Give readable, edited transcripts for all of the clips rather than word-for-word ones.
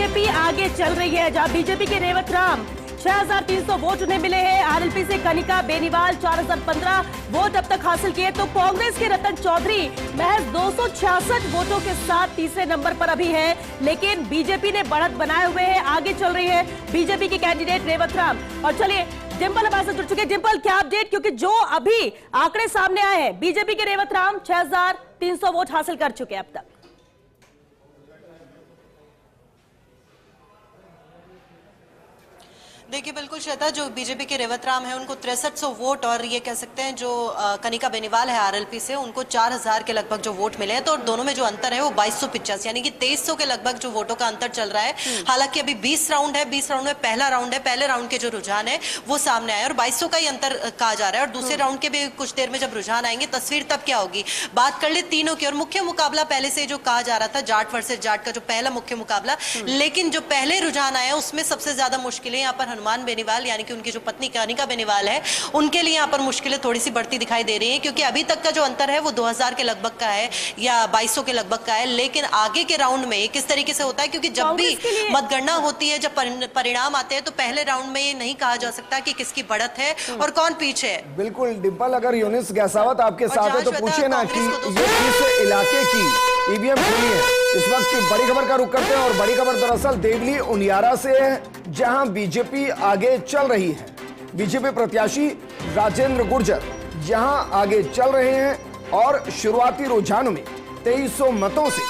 BJP आगे चल रही है, जहां बीजेपी के रेवत राम 6300 वोट उन्हें मिले हैं। आरएलपी से कनिका बेनीवाल 4015 वोट अब तक हासिल किए, तो कांग्रेस के रतन चौधरी महज 266 वोटों के साथ तीसरे नंबर पर अभी है। लेकिन बीजेपी ने बढ़त बनाए हुए है, आगे चल रही है बीजेपी के कैंडिडेट रेवत राम। और चलिए डिंपल हमारे साथ जुड़ चुके हैं। डिंपल, क्या अपडेट, क्योंकि जो अभी आंकड़े सामने आए हैं, बीजेपी के रेवत राम 6300 वोट हासिल कर चुके हैं अब तक। देखिए बिल्कुल श्वेता, जो बीजेपी के रेवत राम है उनको 6300 वोट, और ये कह सकते हैं जो कनिका बेनीवाल है आरएलपी से, उनको 4000 के लगभग जो वोट मिले हैं। तो दोनों में जो अंतर है वो 2285 यानी कि 2300 के लगभग जो वोटों का अंतर चल रहा है। हालांकि अभी 20 राउंड है, 20 राउंड में पहला राउंड है, पहले राउंड के जो रुझान है वो सामने आए और 2200 का ही अंतर कहा जा रहा है। और दूसरे राउंड के भी कुछ देर में जब रुझान आएंगे, तस्वीर तब क्या होगी, बात कर ले तीनों की। और मुख्य मुकाबला पहले से जो कहा जा रहा था, जाट वर्सेज जाट का जो पहला मुख्य मुकाबला, लेकिन जो पहले रुझान आया उसमें सबसे ज्यादा मुश्किलें यहाँ पर हनुमान बेनीवाल यानी कि उनकी जो पत्नी कनिका बेनीवाल है उनके लिए यहाँ पर मुश्किलें थोड़ी सी बढ़ती दिखाई दे रही हैं, क्योंकि अभी तक का जो अंतर है वो 2000 के लगभग का है या 2200 के लगभग का है। लेकिन आगे के राउंड में किस तरीके से होता है, क्योंकि जब भी मतगणना होती है, जब परिणाम आते हैं, तो पहले राउंड में ये नहीं कहा जा सकता कि किसकी बढ़त है और कौन पीछे है। बिल्कुल डिंपल, अगर यूनिस गहसावत आपके साथ है तो पूछिए ना कि ये किस इलाके की ईवीएम खुली है। इस वक्त की बड़ी खबर का रुख करते हैं, और बड़ी खबर दरअसल देवली उनियारा से है, जहां बीजेपी आगे चल रही है। बीजेपी प्रत्याशी राजेंद्र गुर्जर यहां आगे चल रहे हैं और शुरुआती रुझानों में 2300 मतों से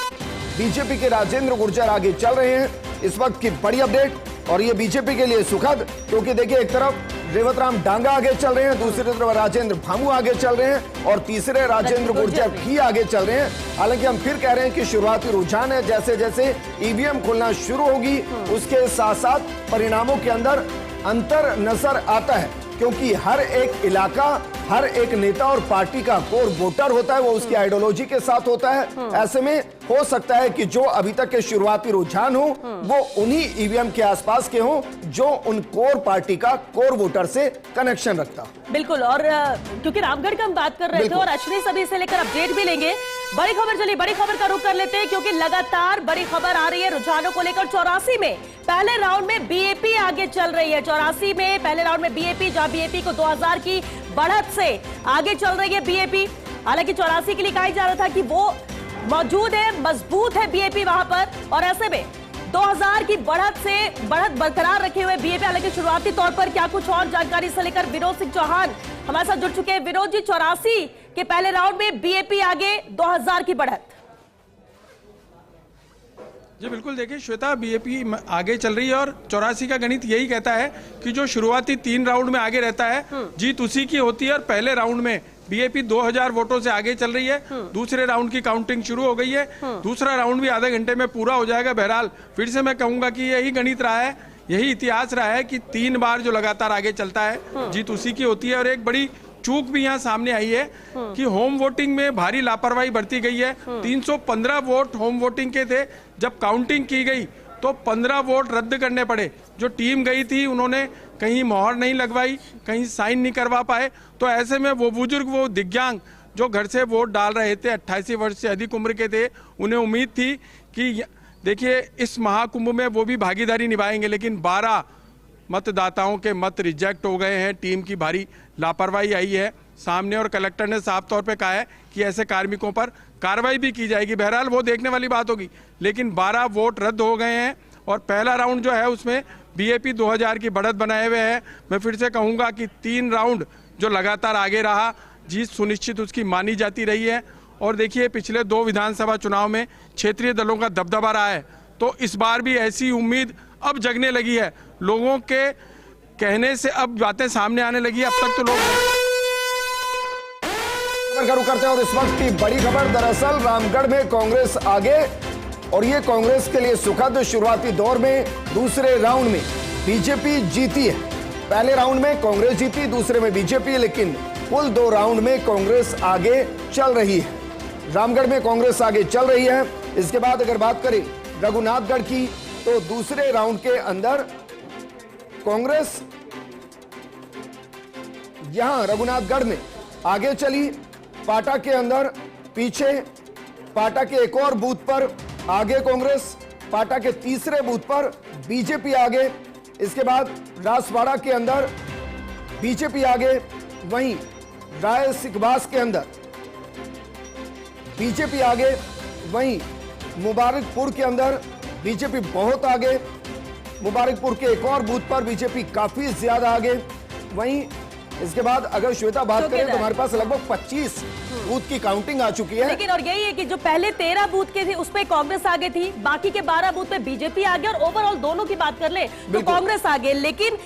बीजेपी के राजेंद्र गुर्जर आगे चल रहे हैं। इस वक्त की बड़ी अपडेट, और ये बीजेपी के लिए सुखद, क्योंकि देखिए एक तरफ रेवत राम डांगा आगे चल रहे हैं, दूसरी तरफ राजेंद्र भामू आगे चल रहे हैं, और तीसरे राजेंद्र गुर्जर भी आगे चल रहे हैं। हालांकि हम फिर कह रहे हैं कि शुरुआती रुझान है, जैसे जैसे ईवीएम खुलना शुरू होगी उसके साथ साथ परिणामों के अंदर अंतर नजर आता है, क्योंकि हर एक इलाका, हर एक नेता और पार्टी का कोर वोटर होता है, वो उसकी आइडियोलॉजी के साथ होता है। ऐसे में हो सकता है कि जो अभी तक के शुरुआती रुझान हो वो उन्हीं ईवीएम के आसपास के हों जो उन कोर पार्टी का कोर वोटर से कनेक्शन रखता। बिल्कुल, और क्योंकि रामगढ़ का हम बात कर रहे थे और अश्विनी सभी इसे लेकर अपडेट भी लेंगे। बड़ी खबर, चलिए बड़ी खबर का रुख कर लेते हैं, क्योंकि लगातार बड़ी खबर आ रही है रुझानों को लेकर। 84 में पहले राउंड में बीएपी आगे चल रही है। 84 में पहले राउंड में बीएपी, जहां बीएपी को 2000 की बढ़त से आगे चल रही है बीएपी। हालांकि 84 के लिए कहा जा रहा था कि वो मौजूद है, मजबूत है बीएपी वहां पर, और ऐसे में 2000 की बढ़त बरकरार रखे हुए बीएपी। हालांकि शुरुआती तौर पर क्या कुछ और जानकारी से लेकर विनोद सिंह चौहान हमारे साथ जुड़ चुके हैं। विनोद जी, 84 के पहले राउंड में बीएपी आगे, 2000 की बढ़त। जी बिल्कुल, देखिए श्वेता, बीएपी आगे चल रही है और 84 का गणित यही कहता है कि जो शुरुआती 3 राउंड में आगे रहता है जीत उसी की होती है। और पहले राउंड में बीएपी 2000 वोटों से आगे चल रही है। दूसरे राउंड की काउंटिंग शुरू हो गई है, दूसरा राउंड भी आधे घंटे में पूरा हो जाएगा। बहरहाल फिर से मैं कहूंगा कि यही गणित रहा है, यही इतिहास रहा है कि 3 बार जो लगातार आगे चलता है जीत उसी की होती है। और एक बड़ी चूक भी यहाँ सामने आई है कि होम वोटिंग में भारी लापरवाही बरती गई है। 315 वोट होम वोटिंग के थे, जब काउंटिंग की गई तो 15 वोट रद्द करने पड़े। जो टीम गई थी उन्होंने कहीं मोहर नहीं लगवाई, कहीं साइन नहीं करवा पाए। तो ऐसे में वो बुजुर्ग, वो दिव्यांग जो घर से वोट डाल रहे थे, 88 वर्ष से अधिक उम्र के थे, उन्हें उम्मीद थी कि देखिए इस महाकुंभ में वो भी भागीदारी निभाएंगे, लेकिन 12 मतदाताओं के मत रिजेक्ट हो गए हैं। टीम की भारी लापरवाही आई है सामने, और कलेक्टर ने साफ तौर पे कहा है कि ऐसे कार्मिकों पर कार्रवाई भी की जाएगी। बहरहाल वो देखने वाली बात होगी, लेकिन 12 वोट रद्द हो गए हैं। और पहला राउंड जो है उसमें बीएपी 2000 की बढ़त बनाए हुए है। मैं फिर से कहूंगा कि 3 राउंड जो लगातार आगे रहा, जीत सुनिश्चित उसकी मानी जाती रही है। और देखिए पिछले 2 विधानसभा चुनाव में क्षेत्रीय दलों का दबदबा रहा है, तो इस बार भी ऐसी उम्मीद अब जगने लगी है। लोगों के कहने से अब बातें सामने आने लगी है। अब तक तो लोग शुरू करते हैं, और इस वक्त की बड़ी खबर दरअसल रामगढ़ में कांग्रेस आगे, और ये कांग्रेस के लिए सुखद। शुरुआती दौर में दूसरे राउंड में बीजेपी जीती है। पहले राउंड में कांग्रेस जीती, दूसरे में बीजेपी, लेकिन कुल 2 राउंड में कांग्रेस आगे चल रही है। रामगढ़ में कांग्रेस आगे चल रही है। इसके बाद अगर बात करें रघुनाथगढ़ की, तो दूसरे राउंड के अंदर कांग्रेस यहां रघुनाथगढ़ में आगे चली, पाटा के अंदर पीछे, पाटा के एक और बूथ पर आगे कांग्रेस, पाटा के तीसरे बूथ पर बीजेपी आगे, इसके बाद रासवाड़ा के अंदर बीजेपी आगे, वहीं राय सिकबास के अंदर बीजेपी आगे, वहीं मुबारकपुर के अंदर बीजेपी बहुत आगे, मुबारकपुर के एक और बूथ पर बीजेपी काफी ज्यादा आगे, वहीं इसके बाद अगर श्वेता बात करें तो हमारे पास लगभग 25 बूथ की काउंटिंग आ चुकी है। लेकिन और यही है कि जो पहले 13 बूथ के थे उस पे कांग्रेस आगे थी, बाकी के 12 बूथ पे बीजेपी आगे, और ओवरऑल दोनों की बात कर ले तो कांग्रेस आगे। लेकिन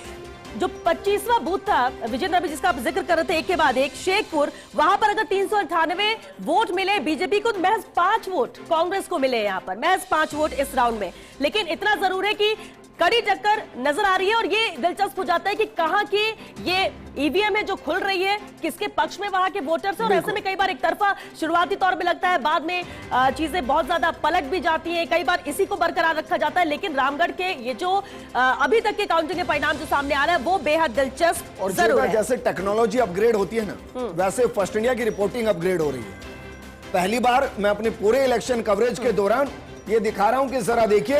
जो 25वां बूथ था विजेंद्र अभी जिसका आप जिक्र कर रहे थे एक के बाद एक, शेखपुर, वहां पर अगर 398 वोट मिले बीजेपी को, महज 5 वोट कांग्रेस को मिले, यहां पर महज 5 वोट इस राउंड में। लेकिन इतना जरूर है कि कड़ी टक्कर नजर आ रही है, और ये दिलचस्प हो जाता है कि कहां की ये ईवीएम है जो खुल रही है, किसके पक्ष में वहां के वोटर्स हैं, और ऐसे में कई बार एक तरफा शुरुआती तौर पे लगता है, बाद में चीजें बहुत ज्यादा पलट भी जाती हैं, कई बार इसी को बरकरार रखा जाता है। लेकिन रामगढ़ के ये जो अभी तक के काउंटिंग के परिणाम जो सामने आ रहा है वो बेहद दिलचस्प और जरूर है। जैसे टेक्नोलॉजी अपग्रेड होती है ना, वैसे फर्स्ट इंडिया की रिपोर्टिंग अपग्रेड हो रही है। पहली बार मैं अपने पूरे इलेक्शन कवरेज के दौरान ये दिखा रहा हूं कि जरा देखिए